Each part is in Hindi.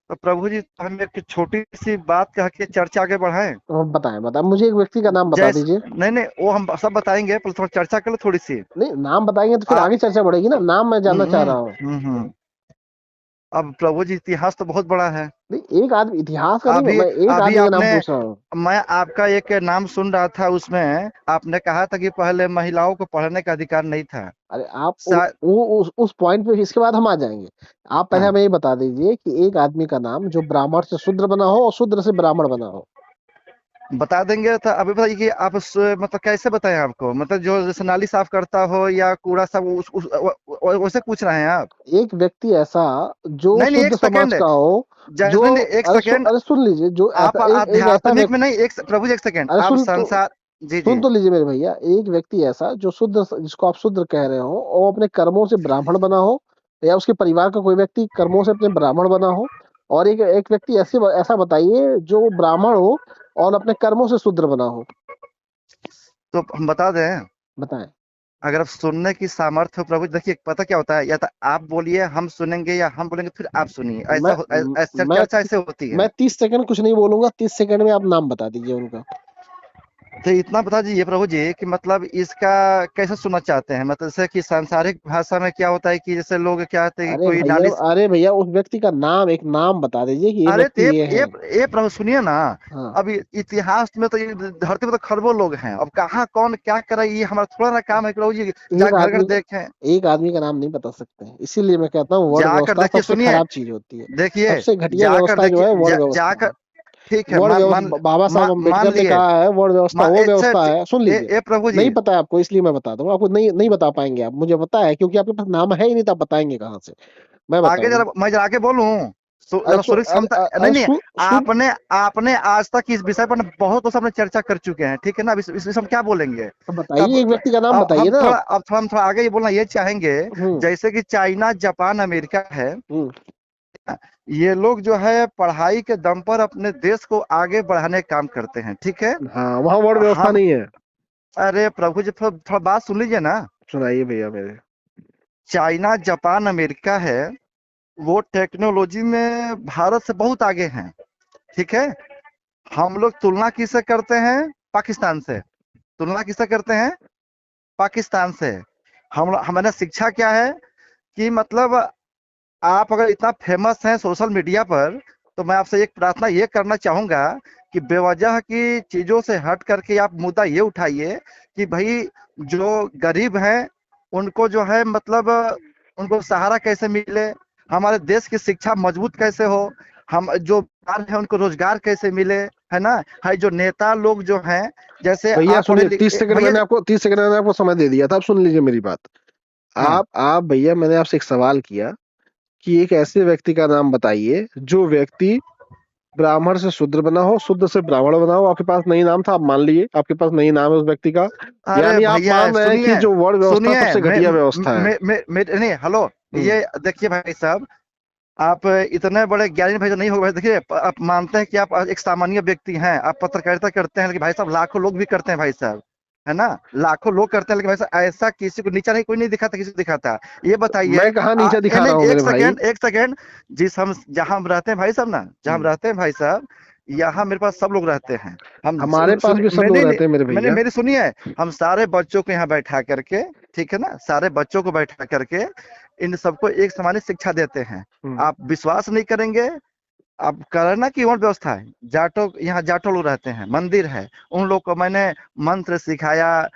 तो प्रभु जी, हम एक छोटी सी बात कह के चर्चा आगे बढ़ाएं। बताएं बताएं, मुझे एक व्यक्ति का नाम बता जैसे, दीजिए। नहीं नहीं, वो हम सब बताएंगे, पर थोड़ा चर्चा कर लो थोड़ी सी। नहीं, नाम बताएंगे तो फिर आप आगे चर्चा बढ़ेगी ना, नाम मैं जानना चाह रहा हूँ। हम्म। अब प्रभु जी, इतिहास तो बहुत बड़ा है। नहीं, एक आदमी इतिहास का नहीं, अभी मैं एक अभी आदमी का आपने, नाम पूछ रहा हूँ। मैं आपका एक नाम सुन रहा था, उसमें आपने कहा था कि पहले महिलाओं को पढ़ने का अधिकार नहीं था। अरे आप सा, उस पॉइंट पे इसके बाद हम आ जाएंगे। आप पहले हाँ, हमें ये बता दीजिए कि एक आदमी का नाम जो ब्राह्मण से शूद्र बना हो और शूद्र से ब्राह्मण बना हो। बता देंगे। तो अभी बताइए कि आप मतलब कैसे बताएं आपको, मतलब जो जैसे नाली साफ करता हो या कूड़ा सब वैसे पूछ रहे हैं आप? एक व्यक्ति ऐसा जो नहीं नहीं, एक शुद्ध समाज सेकंड, का हो। जो जैसे नहीं, एक सेकंड। अरे सुन लीजिए, जो आप ऐसा एक ऐसा आध्यात्मिक में व्यक्ति। नहीं, प्रभु जी एक सेकंड, अरे आप संसार। जी जी। सुन तो लीजिए मेरे भैया, एक व्यक्ति ऐसा जो शुद्ध, जिसको आप शुद्र कह रहे हो, और अपने कर्मों से ब्राह्मण बना हो, या उसके परिवार का कोई व्यक्ति कर्मों से अपने ब्राह्मण बना हो। और एक एक व्यक्ति ऐसा बताइए जो ब्राह्मण हो और अपने कर्मों से शूद्र बना हो। तो हम बता दें, बताएं। अगर आप सुनने की सामर्थ्य हो प्रभु, देखिए पता क्या होता है, या तो आप बोलिए हम सुनेंगे, या हम बोलेंगे फिर आप सुनिए, मैं ऐसा मैं चर्चा ऐसे होती है। मैं 30 सेकंड कुछ नहीं बोलूंगा, 30 सेकंड में आप नाम बता दीजिए उनका। तो इतना बता दीजिए प्रभु जी कि मतलब इसका कैसे सुनना चाहते हैं, मतलब जैसे कि सांसारिक भाषा में क्या होता है कि जैसे लोग क्या होते हैं कि कोई नाली। अरे भैया, उस व्यक्ति का नाम, एक नाम बता दीजिए कि ये अरे तो व्यक्ति ये है। ये प्रभु सुनिए ना। हाँ। अभी इतिहास में तो ये धरती में तो खरबों लोग हैं, अब कहाँ कौन क्या करे, ये हमारा थोड़ा ना काम है कि प्रभु जी जा एक घर घर आदमी का देखें। एक आदमी का नाम नहीं बता सकते हैं, इसीलिए मैं कहता हूँ वर्ण जाकर व्यवस्था देखिए, सबसे सुनिए, खराब चीज होती है। देखिए, सबसे घटिया जाकर व्यवस्था जो देखिए, है वर्ण व्यवस्था जाकर, है। ठीक है, वर्ण मान मान व्यवस्था, बाबा साहब मान अम्बेडकर ने लिए, कहा है वर्ण व्यवस्था वो एक से व्यवस्था है। सुन लीजिए। प्रभु जी। नहीं पता है आपको, इसलिए मैं बता दूंगा आपको। नहीं नहीं बता पाएंगे आप, मुझे पता है, क्योंकि आपके पास नाम है ही नहीं, तो आप बताएंगे कहाँ से? मैं आगे बताऊंगा। जरा, मैं जरा आगे बोलूं, अरे जरा सुनी क्षमता, नहीं अरे नहीं। सुन। आपने आपने आज तक इस विषय पर बहुत तो सबने चर्चा कर चुके हैं, ठीक है ना? अब इस विषय में क्या बोलेंगे? तो तब बताइए, एक व्यक्ति का नाम बताइए ना आप। हम थोड़ा आगे ये बोलना ये चाहेंगे, हम्म। जैसे कि चाइना, जापान, अमेरिका है, हम्म। ये लोग जो है पढ़ाई के दम पर अपने देश को आगे बढ़ाने का काम करते हैं, ठीक है। हाँ, वहाँ वर्ण व्यवस्था हम, नहीं है। अरे प्रभु जी, थोड़ा थोड़ा बात सुन लीजिए ना। सुनाइए भैया मेरे। चाइना, जापान, अमेरिका है, वो टेक्नोलॉजी में भारत से बहुत आगे हैं, ठीक है। हम लोग तुलना किससे करते हैं? पाकिस्तान से। तुलना किससे करते हैं? पाकिस्तान से। हम हमारा शिक्षा क्या है कि मतलब, आप अगर इतना फेमस हैं सोशल मीडिया पर, तो मैं आपसे एक प्रार्थना ये करना चाहूंगा कि बेवजह की चीजों से हट करके आप मुद्दा ये उठाइए कि भाई, जो गरीब हैं उनको जो है मतलब, उनको सहारा कैसे मिले, हमारे देश की शिक्षा मजबूत कैसे हो, हम जो बेकार हैं उनको रोजगार कैसे मिले, है ना? है जो नेता लोग जो हैं, जैसे भैया आप पढ़े सुनिए, तीस लिखे सेकंड भैया। मैंने आपको 30 सेकंड मैंने आपको समय दे दिया था, अब सुन लीजिए मेरी बात। हाँ, आप भैया, मैंने आपसे एक सवाल किया कि एक ऐसे व्यक्ति का नाम बताइए जो व्यक्ति ब्राह्मण से शूद्र बना हो, शूद्र से ब्राह्मण बना हो। आपके पास नहीं नाम था, आप मान लिए आपके पास नहीं नाम है उस व्यक्ति का। अरे यानी आप भैया मान रहे हैं सुनिए, कि जो वर्ण व्यवस्था सुनिए, सबसे घटिया व्यवस्था है। नहीं, हेलो। हम्म। ये देखिए भाई साहब, आप इतने बड़े ज्ञानी भाई तो नहीं हो गए। देखिए, आप मानते हैं कि आप एक सामान्य व्यक्ति हैं, आप पत्रकारिता करते हैं, लेकिन भाई साहब लाखों लोग भी करते हैं भाई साहब, है ना? लाखों लोग करते हैं, लेकिन भाई साहब ऐसा किसी को नीचा नहीं, कोई नहीं दिखाता, किसी को दिखाता। ये बताइए। मैं कहाँ नीचा नहीं दिखा रहा नहीं, हूँ मेरे एक भाई। सेकेंड, एक सेकेंड। जिस हम जहां हम रहते हैं भाई साहब ना, जहां हम हम्म। रहते हैं भाई साहब, यहाँ मेरे पास सब लोग रहते हैं। हम हमारे पास भी सब लोग मैंने रहते हैं मेरे मैंने भैया। मेरी सुनिए, हम सारे बच्चों को यहाँ बैठा करके, ठीक है ना, सारे बच्चों को बैठा करके इन सबको एक समान शिक्षा देते हैं। हम्म। आप विश्वास नहीं करेंगे। अब करना की और व्यवस्था है, जाटो, यहाँ जाटो लोग रहते हैं, मंदिर है, उन लोग को मैंने मंत्र सिखाया,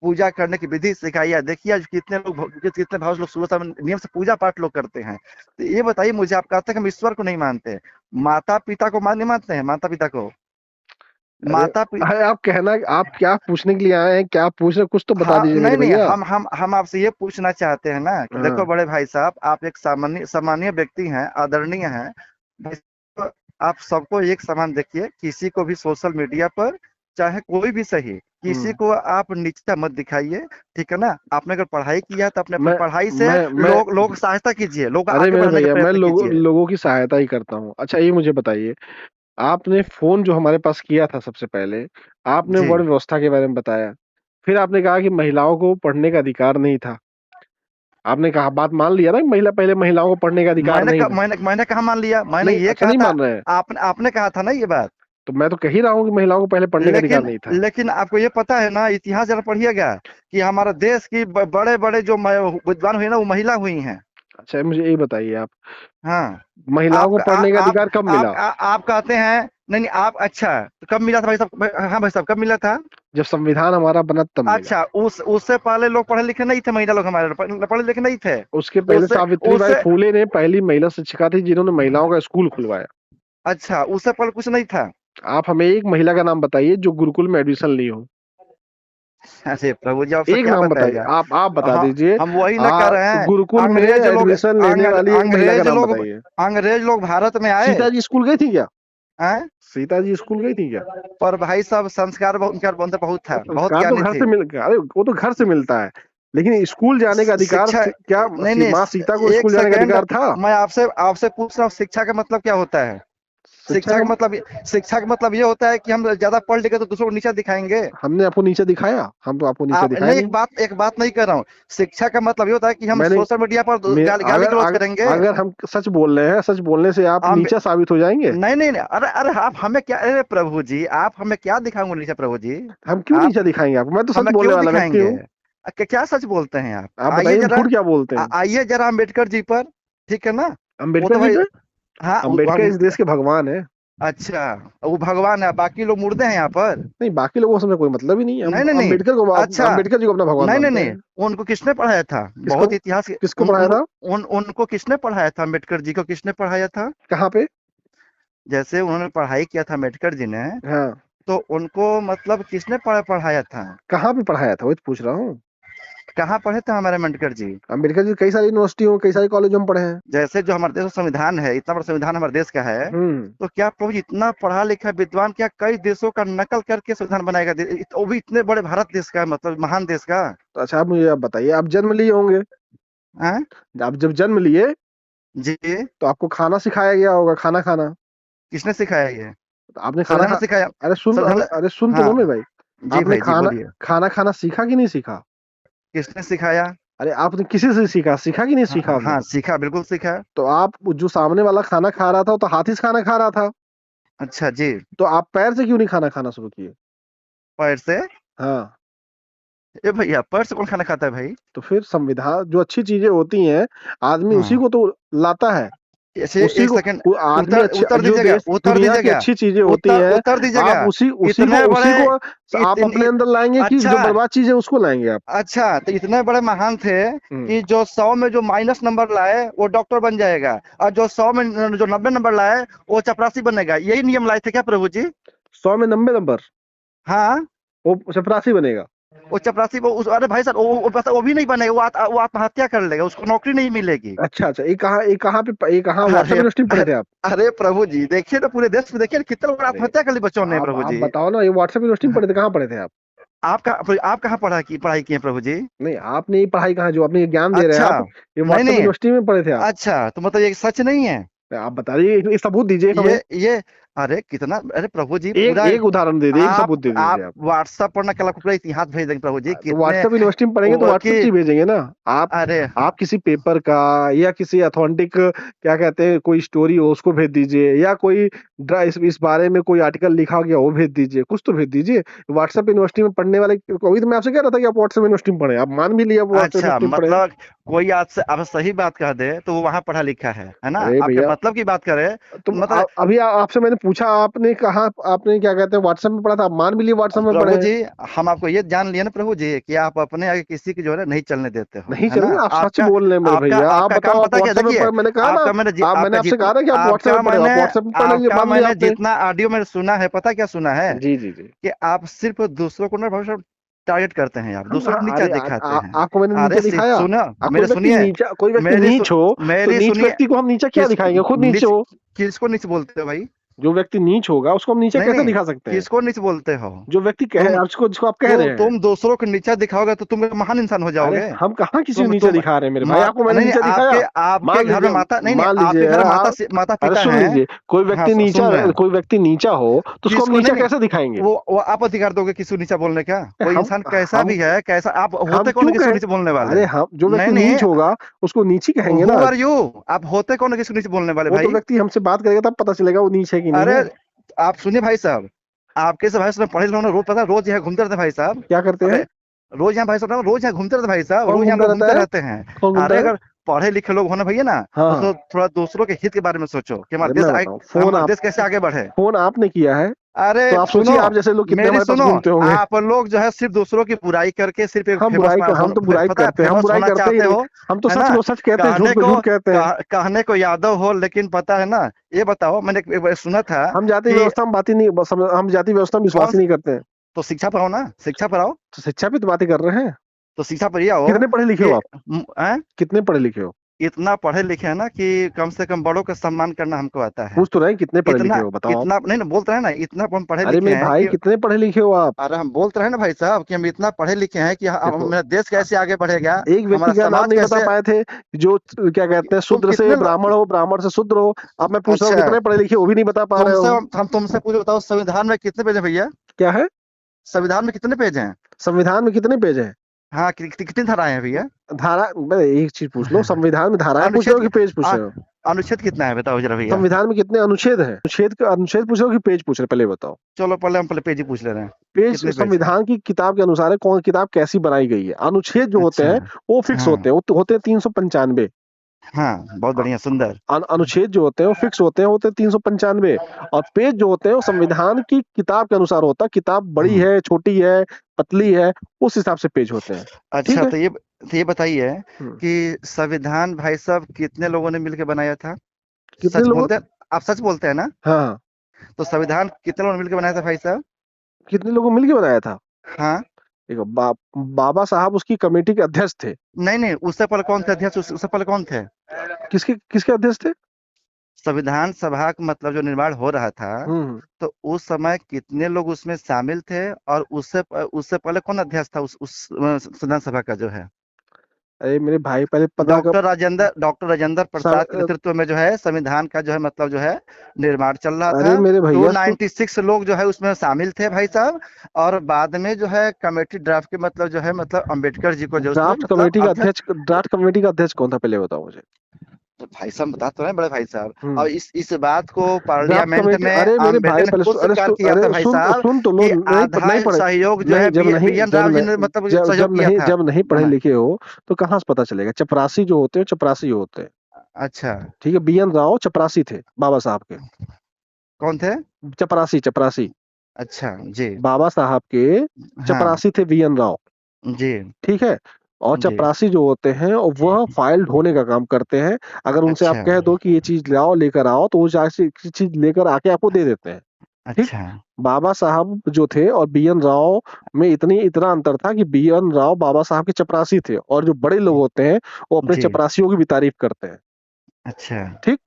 पूजा करने की विधि सिखाई है। देखिए आज कितने लोग कितने भाव से लोग सुबह शाम नियम से पूजा पाठ लोग करते हैं। तो ये बताइए मुझे, आप कहते हैं कि हम ईश्वर को नहीं मानते, माता पिता को नहीं मानते हैं, माता पिता को, अरे माता पिता। अरे, आप कहना, आप क्या पूछने के लिए आए हैं, क्या पूछ रहे हैं? कुछ तो बता हाँ, दीजिए मेरे नहीं नहीं, भैया। हम आपसे ये पूछना चाहते हैं ना कि देखो हाँ। बड़े भाई साहब, आप एक सामान्य सामान्य व्यक्ति हैं, आदरणीय हैं भाई साहब, आप सबको एक समान देखिए, किसी को भी सोशल मीडिया पर, चाहे कोई भी सही, किसी हम्म। को आप नीचा मत दिखाइए, ठीक है ना? आपने अगर पढ़ाई किया है तो अपने मैं पढ़ाई से मैं लोग सहायता कीजिए, लोग अरे आगे मेरे बढ़ने का भैया, मैं प्रयत्न कीजिए। लोगों की सहायता ही करता हूँ। अच्छा, ये मुझे बताइए, आपने फोन जो हमारे पास किया था सबसे पहले, आपने जी, वर्ण व्यवस्था के बारे में बताया। फिर आपने कहा कि महिलाओं को पढ़ने का अधिकार नहीं था। आपने कहा, बात मान लिया ना, महिला पहले महिलाओं को पढ़ने का अधिकार नहीं था। मैंने कहा मान लिया, मैंने नहीं, ये अच्छा कहा नहीं था, मान रहे हैं। आपने कहा था ना ये बात। तो मैं तो कह ही रहा हूँ कि महिलाओं को पहले पढ़ने का अधिकार नहीं था। लेकिन आपको ये पता है ना, इतिहास जरा पढ़िएगा कि हमारा देश की बड़े बड़े जो विद्वान हुए ना, वो महिला हुई हैं। अच्छा, मुझे यही बताइए आप, हाँ, महिलाओं को आप पढ़ने का अधिकार कब मिला? आप कहते हैं नहीं नहीं, आप अच्छा तो कब मिला था भाई साहब? हाँ भाई साहब, कब मिला था? जब संविधान हमारा बना तब मिला। अच्छा, उससे पहले लोग पढ़े लिखे नहीं थे, महिला लोग हमारे पढ़े लिखे नहीं थे। उसके पहले उससे सावित्रीबाई उससे फूले ने पहली महिला शिक्षिका थी जिन्होंने महिलाओं का स्कूल खुलवाया। अच्छा, उससे पहले कुछ नहीं था। आप हमें एक महिला का नाम बताइए जो गुरुकुल में एडमिशन ली हो। अरे प्रभु जी, आपसे एक क्या नाम बताइए, बताएगा? आप बता हाँ, दीजिए। हम वही ना कर रहे हैं। गुरुकुल में अंग्रेज लोग एडमिशन लेने वाली एक महिला का अंग्रेज नाम लोग बताइए। अंग्रेज लोग भारत में आए सीता जी स्कूल गई थी क्या? हैं? सीता जी स्कूल गई थी क्या? पर भाई साहब, संस्कार उनका बहुत था, बहुत संस्कार तो ज्ञानी घर थे। से मिल, अरे वो तो घर से मिलता है, लेकिन स्कूल जाने का अधिकार शिक्षा क्या नहीं नहीं, माँ सीता को एक स्कूल जाने का सेकेंड, अधिकार था? मैं आपसे आपसे पूछ रहा हूँ, शिक्षा का मतलब क्या होता है? शिक्षा का शिक्षा का मतलब ये होता है कि हम ज्यादा पढ़ लिखे तो दूसरों को नीचा दिखाएंगे। हमने आपको नीचे दिखाया? हम तो आपको नीचे आप दिखाया नहीं, नहीं। एक बात नहीं कर रहा हूँ। शिक्षा का मतलब ये होता है कि हम मैंने सोशल मीडिया पर गाली अगर गलौज करेंगे। अगर हम सच बोल रहे हैं, सच बोलने से आप हम नीचा साबित हो जाएंगे। नहीं नहीं नहीं, अरे अरे, आप हमें क्या, अरे प्रभु जी, आप हमें क्या दिखाऊंगे नीचा प्रभु जी? हम क्यों आप नीचा दिखाएंगे आपको? मैं तो सच हमें बोलने क्यों वाला व्यक्ति दिखाएंगे? हूँ। क्या सच बोलते हैं आप? आप बताइए, हम झूठ क्या बोलते हैं? आइए जरा अम्बेडकर जी पर, ठीक है ना? वो तो अम्बेडकर जी भाई, पे? हाँ अम्बेडकर इस देश के भगवान है। अच्छा, वो भगवान है, बाकी लोग मुर्दे हैं यहाँ पर। नहीं, बाकी लोगों से हमें कोई मतलब ही नहीं है। हम नहीं नहीं नहीं, अच्छा, अम्बेडकर जी को अपना भगवान नहीं नहीं मानते नहीं, हैं। उनको किसने पढ़ाया था? किसको? बहुत इतिहास किसको पढ़ाया था? उनको किसने पढ़ाया था? अम्बेडकर जी को किसने पढ़ाया था? कहाँ पे? जैसे उन्होंने पढ़ाई किया था अम्बेडकर जी ने, हाँ, तो उनको मतलब किसने पढ़ाया था? कहाँ पे पढ़ाया था, वही तो पूछ रहा हूँ। कहाँ पढ़े थे हमारे अम्बेडकर जी? अम्बेडकर जी कई सारी यूनिवर्सिटियों, कई सारे कॉलेजों में पढ़े हैं। जैसे जो हमारे देश का संविधान है, इतना बड़ा संविधान हमारे देश का है, हम्म। तो क्या प्रभु जी इतना पढ़ा लिखा विद्वान क्या कई देशों का नकल करके संविधान बनाएगा? वो भी इतने बड़े भारत देश का, मतलब महान देश का। तो अच्छा, आप मुझे आप बताइए, आप जन्म लिए होंगे। हैं? आप जब जन्म लिए जी, तो आपको खाना सिखाया गया होगा, खाना खाना। किसने सिखाया ये? तो आपने खाना संविधान ने सिखाया। अरे सुन, संविधान अरे सुन तो लो हाँ मेरे भाई। जी आपने भाई जी, बोलिए। खाना खाना सीखा कि नहीं सीखा? किसने सिखाया? अरे आपने किसी से सीखा? सीखा कि नहीं सीखा आपने? हाँ, सीखा, बिल्कुल सीखा। तो आप, जो सामने वाला खाना खा रहा था वो तो हाथी से खाना खा रहा था। अच्छा जी। तो आप पैर से क्यों नहीं खाना खाना शुरू किए? पैर से? हाँ। ए भैया, पैर से कौन खाना खाता है भाई? तो फिर संविधान, जो अच्छी चीजें होती हैं, आदमी उसी हाँ, को तो लाता है। ऐसे उसी एक को सेकंड, आदमी अच्छे, उत्तर जो दीजिएगा, देश दुनिया की अच्छी चीजें होती हैं, उत्तर दीजिएगा। आप इतने बड़े आप अपने अंदर लाएंगे कि अच्छा जो बर्बाद चीजें उसको लाएंगे आप? अच्छा, तो इतने बड़े महान थे हम्म। कि जो 100 में जो माइनस नंबर लाए वो डॉक्टर बन जाएगा, और जो 100 में जो 90 नंबर लाए वो चपरासी बनेगा। यही नियम लाए थे क्या प्रभु जी? 100 में 90 नंबर, हाँ, वो चपरासी बनेगा? वो चपरासी अरे भाई सर, वो भी नहीं बनेगा, वो आत्महत्या कर लेगा, उसको नौकरी नहीं मिलेगी। अच्छा अच्छा, ये कहाँ व्हाट्सएप अरे यूनिवर्सिटी में पढ़े थे आप? अरे प्रभु जी, देखिए तो पूरे देश में देखिए कितने लोग अरे आत्महत्या कर ली बच्चों ने प्रभु आप जी। बताओ ना, ये व्हाट्सएप यूनिवर्सिटी में पढ़े थे, कहाँ पढ़े थे आप? आप कहाँ पढ़ाई की है प्रभु जी? नहीं, आपने ये पढ़ाई कहाँ, जो आपने ये ज्ञान दे रहे हैं अच्छा, आप, ये नहीं व्हाट्सएप नहीं, यूनिवर्सिटी में पढ़े थे आप? अच्छा तो मतलब ये सच नहीं है? आप बताइए, एक सबूत दीजिए हमें। ये अरे कितना, अरे प्रभु जी एक पूरा, एक उदाहरण दे दीजिए, एक सबूत दे आप दीजिए आप। व्हाट्सएप पर ना कल आपको पूरा इतिहास भेज देंगे प्रभु जी, तो कितने व्हाट्सएप यूनिवर्सिटी में पढ़ेंगे तो वो व्हाट्सएप कि से भेजेंगे ना। आप अरे आप किसी पेपर का या किसी अथेंटिक, क्या कहते हैं, कोई स्टोरी हो उसको भेज दीजिए, या कोई इस बारे में कोई आर्टिकल लिखा गया वो भेज दीजिए, कुछ तो भेज दीजिए। व्हाट्सएप यूनिवर्सिटी में पढ़ने वाले, वही तो मैं आपसे कह रहा था कि आप व्हाट्सएप यूनिवर्सिटी में पढ़े, आप मान भी लिया, व्हाट्सएप अच्छा, यूनिवर्सिटी में पढ़े हैं। मतलब कोई आपसे आप सही बात कह दे तो वो वहां पढ़ा लिखा है ना? अरे आपके भैया, मतलब की बात करे तो तो मतलब अभी आपसे मैंने पूछा, आपने कहा, आपने क्या कहते हैं व्हाट्सएप में पढ़ा था, आप मान भी लिए व्हाट्सएप में पढ़े प्रभु हैं। जी, हम आपको ये जान लिए ना प्रभु जी कि आप अपने आगे किसी की जो है ना नहीं चलने देते हो, नहीं है ना? चलेंगे, आप सच आपका बोल रहे हैं मेरे आपका भैया। आप आपका काम बताओ, आप पता क्या, व्हाट्सएप में देखिए, मैंने कहा ना, आपका मैंने आपका आपसे कहा ना कि आप व्हाट्सएप आपका में पढ़े, आप व्हाट्सएप में पढ़ लीजिए, मान लिया आपने। जितना ऑडियो मैंने सुना है, पता क्या सुना है? जी जी जी। कि आप सिर्फ दूसरों को ना भविष्य टारगेट करते हैं, आप दूसरों को नीचा अरे दिखाते हैं। आपको मैंने नीचे अरे दिखाया? सुनो, कोई मेरे व्यक्ति सुनिए, नीचा, कोई व्यक्ति नीच हो, तो मेरी नीच सुनिए, व्यक्ति को हम नीचा क्या किस दिखाएंगे? खुद नीचे नीच हो। किसको नीच बोलते हो भाई? जो व्यक्ति नीच होगा उसको हम नीचा नहीं कैसे नहीं, दिखा सकते हैं? किसको नीच बोलते हो? जो व्यक्ति कह तुम जिसको आप कह रहे हैं। तुम दूसरों को नीचा दिखाओगे तो तुम महान इंसान हो अरे जाओगे। हम कहाँ किसी को नीचा तुम दिखा रहे हैं मेरे भाई, आपको मैंने नहीं नहीं, नीचा दिखाया? आपके मान घर में लीजिए, माता नहीं नहीं, मान आपके लीजिए घर में आप, माता अरे पिता सुन हैं। लीजिए, कोई हाँ, व्यक्ति नीचा, सुन रहे हैं। कोई व्यक्ति नीचा हो तो उसको हम किसको नहीं नीचा नहीं, कैसे दिखाएंगे? वो आप अधिकार दोगे किसी को नीचा बोलने का? कोई हम इंसान कैसा हम भी है, कैसा आप हम होते कौन है क्यों किसी को कहें? नीचे बोलने वाले? अरे हम, जो नहीं व्यक्ति नहीं, नीच होगा उसको नीच ही कहेंगे हु ना। Are you? आप होते कौन है किसी को नीचे बोलने वाले वो तो भाई? व्यक्ति हमसे बात करेगा तब पता चलेगा वो नीच है कि नहीं अरे है। आप सुनिए भाई साहब, आपके से भाई साहब पढ़े लिखे रोज, पता है, रोज यहाँ घूमते रहते हैं भाई साहब। क्या करते हैं? अरे रोज यहाँ भाई साहब, रोज यहाँ घूमते रहते हैं भाई साहब, कौन रोज यहाँ घूमता लोग रहता घूमते है? रहते हैं। कौन घूमता अरे है? अगर पढ़े लिखे लोग होना भैया ना, हाँ तो हाँ। थोड़ा दूसरों के हित के बारे में सोचो कि अरे मैं बताऊं, फोन हमारा आप, देश कैसे आगे बढ़े। फोन आपने किया है अरे तो आप सुनो, सोचिए आप जैसे लोग कितने मेरी हमारे पास सुनो, घूमते होंगे। आप लोग जो है सिर्फ दूसरों की बुराई करके सिर्फ एक हम फेमस बुराई कर, हम तो बुराई पता है, करते हैं, हम फेमस बुराई होना करते ही चाहते नहीं। हो, हम तो है सच ना? को सच कहते हैं, झूठ कहने को को झूठ कहते हैं। कहने को यादव हो, लेकिन पता है ना, ये बताओ, मैंने एक बार सुना था हम जाति कि व्यवस्था में बात ही नहीं, हम जाति व्यवस्था में विश्वास कौन, ही नहीं करते हैं। तो शिक्षा पर आओ ना, शिक्षा पर आओ, तो शिक्षा पे तो बातें कर रहे हैं। तो शिक्षा पर ये आओ कितने पढ़े लिखे कि हो आप? कितने पढ़े लिखे हो? इतना पढ़े लिखे हैं ना कि कम से कम बड़ों का सम्मान करना हमको आता है। पूछ तो रहे हैं कितने पढ़े लिखे इतना हो, बताओ आप। इतना नहीं ना बोलते हैं ना, इतना हम पढ़े अरे लिखे मेरे हैं भाई कि, कितने पढ़े लिखे हो आप? अरे हम बोलते रहे ना भाई साहब कि हम इतना पढ़े लिखे हैं कि देखो, मेरा देश कैसे आगे बढ़ेगा, एक व्यक्ति हमारा का नाम समाज नहीं बता कैसे। पाए थे, जो क्या कहते हैं, तुम शूद्र से कितने ब्राह्मण हो, ब्राह्मण से शूद्र हो। अब मैं पूछ रहा हूँ अच्छा, कितने पढ़े लिखे हो, वो भी नहीं बता पा रहे तुमसे हो। हम तुमसे पूछ बताओ, संविधान में कितने पेज है भैया? क्या है? संविधान में कितने पेज हैं? संविधान में कितने पेज है? हाँ, कितनी धाराएं हैं भैया? धारा, मैं एक चीज पूछ लो, संविधान में धाराएं पूछ रहे हो अनुच्छेद कि पेज पूछ अ- रहे हो? अनुच्छेद कितना है बताओ जरा भैया? संविधान में कितने अनुच्छेद हैं? अनुच्छेद पूछ रहे हो कि पेज पूछ रहे हो, पहले बताओ। चलो पहले हम पेज ही पूछ ले रहे हैं, पेज कितने पेज है? संविधान की किताब के अनुसार है, कौन किताब कैसी बनाई गई है। अनुच्छेद जो होते अच्छा, हैं वो फिक्स हाँ होते हैं, वो होते हैं 395। हाँ, बहुत बढ़िया, सुंदर। अनुच्छेद जो होते हैं वो फिक्स होते हैं, होते हैं 395। और पेज जो होते हैं वो संविधान की किताब के अनुसार होता है, किताब बड़ी हम्म, है, छोटी है, पतली है, उस हिसाब से पेज होते हैं। ठीक अच्छा, है। तो ये बताइए हम्म। कि संविधान भाई साहब कितने लोगों ने मिलकर बनाया था? कितने सच लोगों? बोलते हैं? आप सच बोलते हैं ना? हाँ। तो संविधान कितने लोगों ने मिलकर बनाया था भाई साहब? कितने लोगों मिलके बनाया था? हाँ, देखो, बाबा साहब उसकी कमेटी के अध्यक्ष थे। नहीं नहीं, उससे पहले कौन थे अध्यक्ष? उससे पहले कौन थे? किसके किसके अध्यक्ष थे? संविधान सभा का मतलब जो निर्माण हो रहा था, हम्म। तो उस समय कितने लोग उसमें शामिल थे, और उससे उससे पहले कौन अध्यक्ष था उस संविधान सभा का जो है? अरे मेरे भाई पहले पता कर। डॉक्टर राजेंद्र प्रसाद के नेतृत्व में जो है संविधान का जो है मतलब जो है निर्माण चल रहा अरे था। मेरे भैया 296 लोग जो है उसमें शामिल थे भाई साहब, और बाद में जो है कमेटी ड्राफ्ट के मतलब जो है मतलब अम्बेडकर जी को जो उसमें ड्राफ्ट मतलब कमेटी का अध्यक्ष। अध्यक्ष, ड्राफ्ट कमेटी का अध्यक्ष कौन था पहले बताओ मुझे। तो भाई साहब बता तो रहे हैं बड़े भाई साहब, हम्म। और इस बात को ड्राफ्ट पार्लियामेंट कमेटी, में अरे मेरे अम्बेडकर भाई ने पहले खुद स्वीकार किया था भाई साहब सुन तो लो, कि नहीं आधा नहीं पढ़े। सहयोग जो है नहीं, बी एन राव जी ने मतलब सहयोग किया था जब नहीं पढ़े बना। लिखे हो तो कहाँ से पता चलेगा? चपरासी जो होते हैं, चपरासी होते हैं। अच्छा, ठीक है, बीएन राव चपरासी थे बाबा साहब के। कौन थे? चपरासी, चपरासी। अच्छा जी, बाबा साहब के हाँ चपरासी थे बीएन राव। जी ठीक है। और जी, चपरासी जो होते हैं वह फाइल ढोने का काम करते हैं। अगर उनसे आप अच्छा कह दो कि ये चीज लाओ, लेकर आओ, तो वो जाके चीज लेकर आके आपको दे देते हैं। ठीक। अच्छा, बाबा साहब जो थे और बीएन राव में इतना अंतर था कि बीएन राव बाबा साहब के चपरासी थे, और जो बड़े लोग होते हैं वो अपने जी, चपरासियों की भी तारीफ करते हैं। अच्छा, ठीक।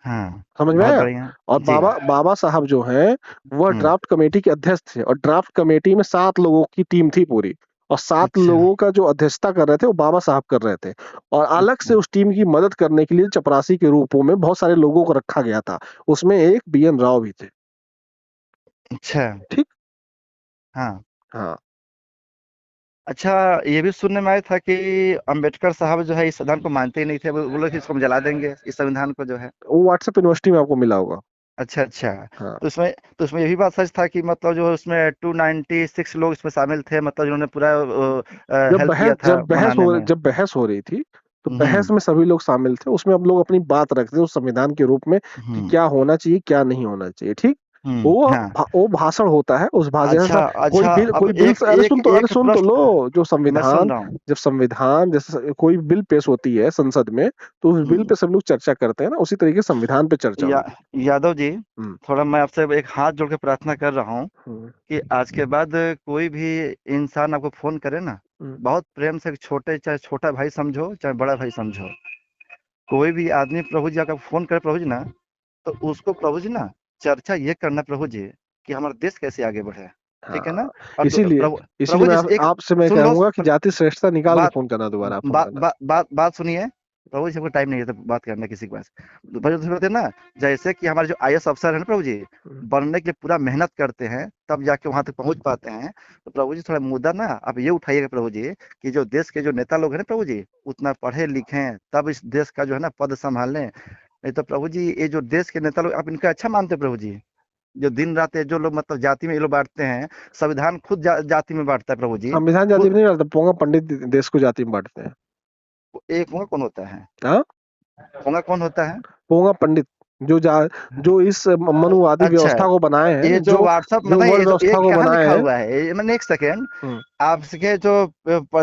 हाँ, समझ में बहुत आया? बढ़िया और जी, बाबा साहब जो हैं वह हम्म, ड्राफ्ट कमेटी के अध्यक्ष थे, और ड्राफ्ट कमेटी में 7 लोगों की टीम थी पूरी। और 7 अच्छा, लोगों का जो अध्यक्षता कर रहे थे वो बाबा साहब कर रहे थे। और अलग से अच्छा, उस टीम की मदद करने के लिए चपरासी के रूपों में बहुत सारे लोगों को रखा गया था। उसमें एक बीएन राव भी थे। अच्छा, ठीक। हाँ, हाँ। अच्छा, ये भी सुनने में आया था कि अंबेडकर साहब जो है इस संविधान को मानते ही नहीं थे, वो बोले कि इसको हम जला देंगे इस संविधान को जो है। वो व्हाट्सएप यूनिवर्सिटी में आपको मिला होगा। अच्छा अच्छा, हाँ। तो उसमें ये भी बात सच था कि मतलब जो है उसमें 296 लोग इसमें शामिल थे, मतलब जिन्होंने पूरा हेल्प किया था बनाने में। जब बहस हो रही थी तो बहस हम्म में सभी लोग शामिल थे, उसमें अब लोग अपनी बात रखते थे उस संविधान के रूप में कि हम्म क्या होना चाहिए, क्या नहीं होना चाहिए। ठीक। वो हाँ, वो भाषण होता है, उस भाषण अच्छा से अच्छा, अब कोई बिल, एक एक अरे एक सुन तो प्रश्न लो। जो मैं सुन संविधान, रहा हूँ। जब संविधान जैसे कोई बिल पेश होती है संसद में, तो उस बिल हम्म, पे सब लोग चर्चा करते हैं ना, उसी तरीके से संविधान पे चर्चा या, होगी। यादव जी, हम्म। थोड़ा मैं आपसे एक हाथ जोड़ के प्रार्थना कर रहा हूँ हम्म। कि आज के बाद कोई भी इंसान आपको फोन करे ना, हम्म। बहुत प्रेम से, चाहे छोटा भाई समझो चाहे बड़ा भाई समझो, कोई भी आदमी प्रभु जी का फोन करे प्रभु जी ना, तो उसको प्रभु जी ना चर्चा ये करना प्रभु जी कि हमारा देश कैसे आगे बढ़े, ठीक है ना। हाँ, और इसीलिए प्रभु इसीलिए प्रभु मैं जी एक आपसे मैं सुन लो, कहूंगा कि जाति श्रेष्ठता निकाल के बात फोन करना, दोबारा फोन बात करना। बात सुनिए प्रभु जी, हमको टाइम नहीं है तो बात करना किसी के पास। तो प्रभु जी बोलते हैं ना, जैसे कि हमारे जो आईएएस अफसर है ना प्रभु जी, बनने के लिए पूरा मेहनत करते हैं तब जाके वहां तक पहुंच पाते हैं। तो प्रभु जी थोड़ा मुद्दा ना आप ये उठाइएगा प्रभु जी कि जो देश के जो नेता लोग हैं ना प्रभु जी, उतना पढ़े लिखे हैं तब इस देश का जो है ना पद संभालें। नहीं तो प्रभु जी ये जो देश के नेता लोग, आप इनका अच्छा मानते हैं प्रभु जी? जो दिन रात ये जो लोग मतलब जाति में ये लोग बांटते हैं, संविधान खुद जाति में बांटता है प्रभु जी संविधान जाति में खुद। नहीं डालता, पोंगा पंडित देश को जाति में बांटते हैं। एक होगा कौन होता है? हाँ, होगा कौन होता है? पोंगा पंडित जो इस मनुवादी अच्छा, व्यवस्था को बनाए ये हैं, जो व्हाट्सएप जो मतलब वर्ण ये व्यवस्था को कहाँ बनाए लिखा हैं। हुआ है मैंने, एक सेकेंड। आपके जो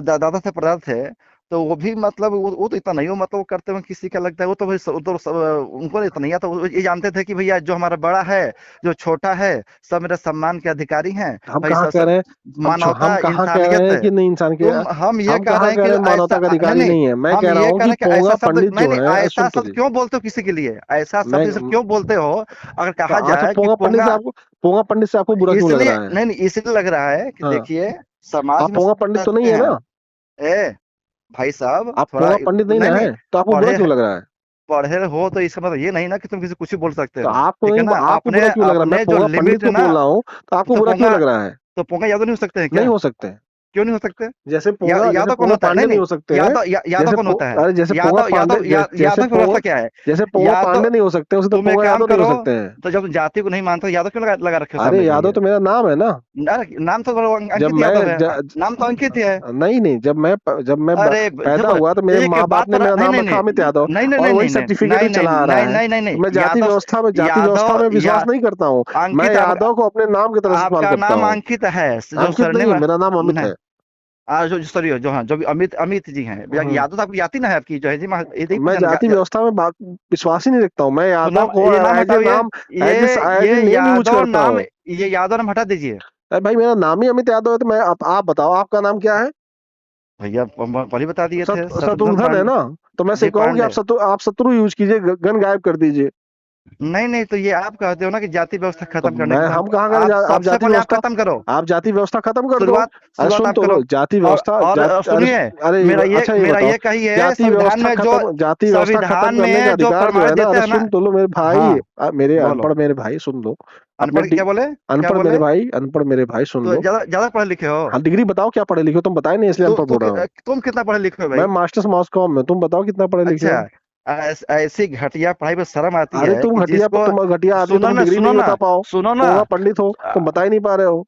दादा से परदादा थे तो वो भी मतलब वो तो इतना नहीं हो मतलब वो करते हुए किसी का लगता है, वो तो भाई उनको इतना नहीं आता। वो ये जानते थे कि भैया जो हमारा बड़ा है जो छोटा है सब मेरे सम्मान के अधिकारी हैं। हम भाई कहाँ कह रहे हैं, मानवता हम कहाँ कह रहे इंसानियत हैं है। कि नहीं इंसान के, हम ये हम कह कहाँ रहे हैं कह कि रहे हैं मानवता ऐसा का अधिकारी नहीं है। मैं हम कह रहा ये हूँ कह कि रहे हैं कि पोंगा ऐसा शब्द पंडित नहीं जो नहीं, है, ऐसा सुन तो शब्द क्यों बोलते हो किसी के लिए? ऐसा शब्द मैं ये सब क्यों बोलते हो? अगर तो कहा अच्छा, जाए कि पोंगा, पोंगा पंडित से आपको बुरा क्यों लग इसलिए रहा है? नहीं नहीं इसलिए लग रहा है कि हाँ, देखिए समाज आप में पोंगा सब पंडित तो रहते नहीं है हैं। ना? ए भाई साहब आप थोड़ा, पोंगा पंडित नहीं नहीं ना नहीं, है, तो आपको बुरा पढ़े क्यों लग रहा है? पढ़े हो तो इसका मतलब ये नहीं ना कि तुम किसी कुछ भी बोल सकते तो हो, आपको ठीक है नहीं, ना। आपको आपने बुरा क्यों लग रहा है? मैं आपने जो पोंगा पंडित लिमिट है को ना, बोल रहा हूँ, तो आपको तो बुरा क्यों पोंगा लग रहा है? तो पोंगा यादव नहीं हो सकते हैं नहीं क्या? हो सकते। क्यों नहीं हो सकते? जैसे यादव कौन पोंगा होता है? नहीं पांडे नहीं नहीं, हो सकते हैं। यादव कौन होता है? अरे जैसे पोंगा यादव पांडे, यादव यादव की व्यवस्था क्या है? जैसे पोंगा यादव, पांडे नहीं हो सकते, उसे तो तुम एक पोंगा काम यादव नहीं हो करो, सकते हैं। तो जब तुम जाति को नहीं मानते हो यादव क्यों लगा रखे हो अरे सामने के यादव लिए? तो मेरा नाम है ना। नाम तो जब अंकित यादव मैं है। नाम तो अंकित ही है। नहीं नहीं, जब मैं अरे पैदा देखो, हुआ तो मेरे एक माँ बाप बात ने तो मेरा नहीं नाम नहीं रखा नहीं अमित यादव, नहीं नहीं और नहीं वही नहीं सर्टिफिकेट नहीं भी नहीं चला आ रहा नहीं है। नहीं नहीं तो नहीं, मैं जाति व्यवस्था में विश्वास नहीं करता हूँ। मैं अंकित यादव को अपने नाम की तरह इस्तेमाल आपका करता नाम हूँ। अंकित है जो अंकित नहीं सरनेम है, मेरा नाम अमित नहीं। है। जो सॉरी जो, हाँ जो भी अमित अमित जी हैं, यादव तो आपकी जाति ना है आपकी जो है जी, ये नहीं मैं पूछा जाति व्यवस्था में विश्वास ही नहीं रखता हूँ। मैं तो यादव नाम, को ये नाम एज ए हटाओ, नाम, एज ये ए नेम यूज यादव करता नाम, हूँ। ये यादव नाम हटा दीजिए। अरे भाई, मेरा नाम ही अमित यादव है, तो मैं आप बताओ आपका नाम क्या है? भैया पहले बता दिए थे, शत्रुघ्न शत्रुघ्न है पांडे ना? तो मैं से जी कहूँ कि पांडे। आप शत्रु यूज कीजिए, गन गायब कर दीजिए। नहीं नहीं, तो ये आप कहते हो ना कि जाति व्यवस्था तो खत्म करने मैं के, तो हम कहाँ आप करें? सबसे पहले आप खत्म करो, आप जाति व्यवस्था खत्म कर दो। शुरुआत अरे शुरुआत सुन आप तो करो। लो, जाति और व्यवस्था अरे सुनिए, अरे अच्छा ये मेरा बताओ, ये कहिए, संविधान में जो जाति व्यवस्था खत्म संविधान करने का में जो अधिकार जो प्रमाण है ना, देता अरे है ना। सुन तो लो मेरे भाई, हाँ मेरे बोलो, अनपढ़ मेरे भाई सुन लो। अपने अनपढ़ क्या बोले, क्या अनपढ़ मेरे बोले? भाई, अनपढ़ मेरे भाई सुन तो लो। ज्यादा पढ़े लिखे हो? हाँ, डिग्री बताओ क्या पढ़े लिखे हो? तुम बताए नहीं, इसलिए अनपढ़ बोल रहा हूँ। तुम कितना पढ़े लिखे हो मैं भाई? मास्टर्स मॉस्कॉम में, तुम बताओ कितना पढ़े लिखे हो? अच्छा, ऐसी घटिया पढ़ाई पर शर्म आती अरे है कि जिसको, तुम घटिया आदमी, सुनो तुम ना डिग्री सुनो नहीं ना बता पाओ। सुनो ना, पोंगा पंडित हो, तुम बता ही नहीं पा रहे हो।